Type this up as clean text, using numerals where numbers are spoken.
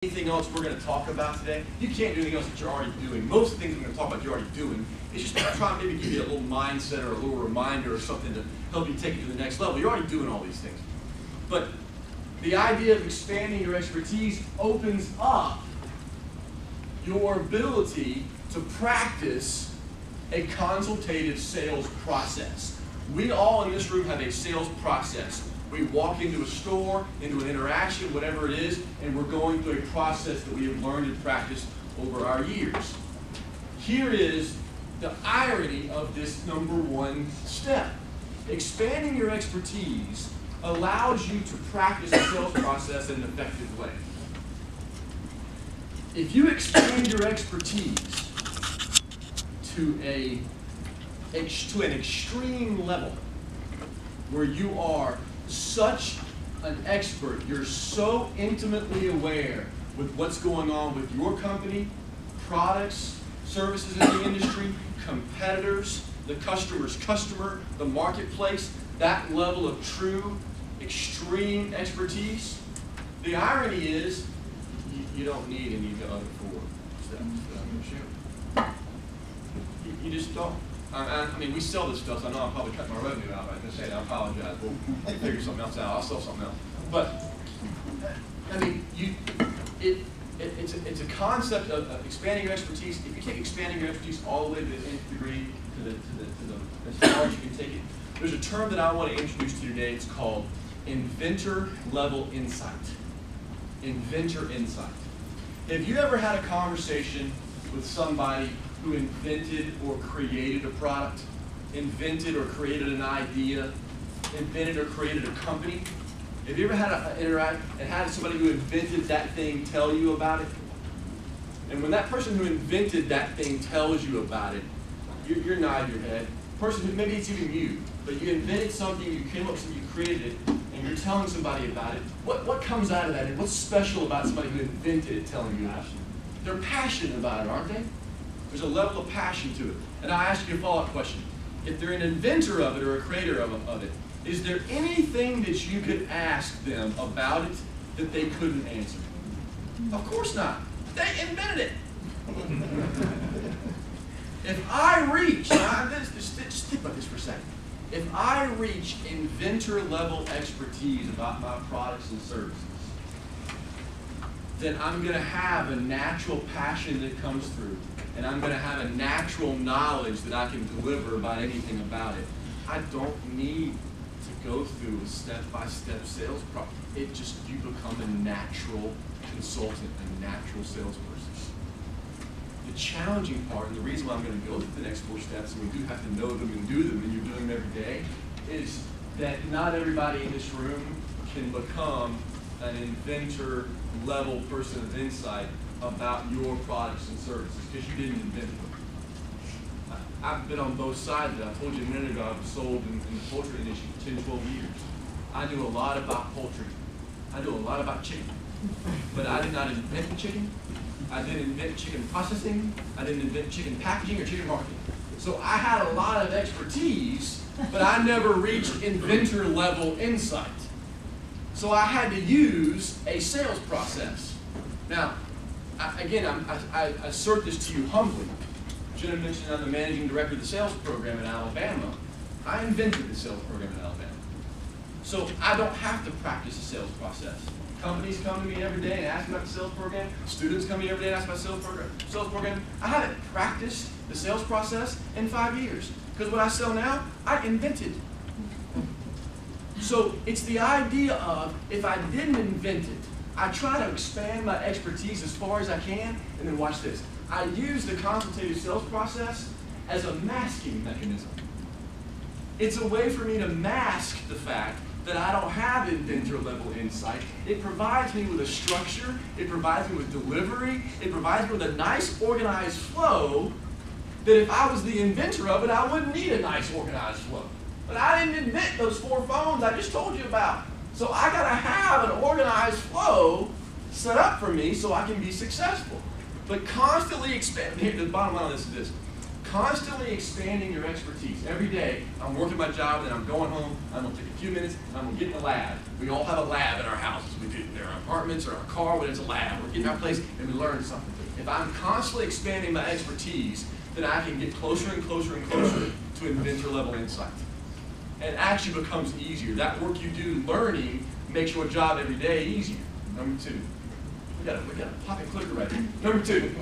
Anything else we're going to talk about today? You can't do anything else that you're already doing. Most of the things we're going to talk about you're already doing. It's just trying to maybe give you a little mindset or a little reminder or something to help you take it to the next level. You're already doing all these things. But the idea of expanding your expertise opens up your ability to practice a consultative sales process. We all in this room have a sales process. We walk into a store, into an interaction, whatever it is, and we're going through a process that we have learned and practiced over our years. Here is the irony of this number one step. Expanding your expertise allows you to practice the sales process in an effective way. If you expand your expertise to an extreme level where you are such an expert, you're so intimately aware with what's going on with your company, products, services in the industry, competitors, the customer's customer, the marketplace, that level of true, extreme expertise, the irony is you don't need any of the other four steps that I'm going to share. You just don't. I mean, we sell this stuff, so I know I'm probably cutting my revenue out right now. I apologize. We'll figure something else out. I'll sell something else. But, I mean, it's a concept of expanding your expertise. If you take expanding your expertise all the way to the nth degree, as far as you can take it, there's a term that I want to introduce to you today. It's called inventor-level insight. Inventor insight. Have you ever had a conversation with somebody who invented or created a product, invented or created an idea, invented or created a company? Have you ever had an interact and had somebody who invented that thing tell you about it? And when that person who invented that thing tells you about it, you're nodding your head. Person who, maybe it's even you, but you invented something, you came up with something, you created it, and you're telling somebody about it. What comes out of that? And what's special about somebody who invented it telling you about it? They're passionate about it, aren't they? There's a level of passion to it. And I ask you a follow-up question. If they're an inventor of it or a creator of it, is there anything that you could ask them about it that they couldn't answer? Of course not. They invented it. If I reach, just think about this for a second. If I reach inventor-level expertise about my products and services, then I'm going to have a natural passion that comes through. And I'm going to have a natural knowledge that I can deliver about anything about it. I don't need to go through a step-by-step sales process. You become a natural consultant, a natural salesperson. The challenging part, and the reason why I'm going to go through the next four steps, and we do have to know them and do them, and you're doing them every day, is that not everybody in this room can become an inventor-level person of insight about your products and services, because you didn't invent them. I've been on both sides of it. I told you a minute ago I've sold in the poultry industry for 10, 12 years. I knew a lot about poultry. I knew a lot about chicken. But I did not invent the chicken. I didn't invent chicken processing. I didn't invent chicken packaging or chicken marketing. So I had a lot of expertise, but I never reached inventor-level insight. So I had to use a sales process. Now, I assert this to you humbly. Jenna mentioned I'm the managing director of the sales program in Alabama. I invented the sales program in Alabama. So I don't have to practice a sales process. Companies come to me every day and ask about the sales program. Students come to me every day and ask about the sales program. I haven't practiced the sales process in 5 years. Because what I sell now, I invented. So it's the idea of, if I didn't invent it, I try to expand my expertise as far as I can, and then watch this. I use the consultative sales process as a masking mechanism. It's a way for me to mask the fact that I don't have inventor-level insight. It provides me with a structure, it provides me with delivery, it provides me with a nice organized flow that if I was the inventor of it, I wouldn't need a nice organized flow. But I didn't invent those 4 phones I just told you about. So I gotta have an organized flow set up for me so I can be successful. But constantly expand, here, the bottom line of this is this. constantly expanding your expertise. Every day, I'm working my job, then I'm going home, I'm gonna take a few minutes, and I'm gonna get in the lab. We all have a lab in our houses. We do in our apartments or our car, when it's a lab. We're getting our place, and we learn something. If I'm constantly expanding my expertise, then I can get closer and closer and closer to inventor-level insight. And it actually becomes easier. That work you do learning makes your job every day easier. Number two. We got a popping clicker right here. Number two.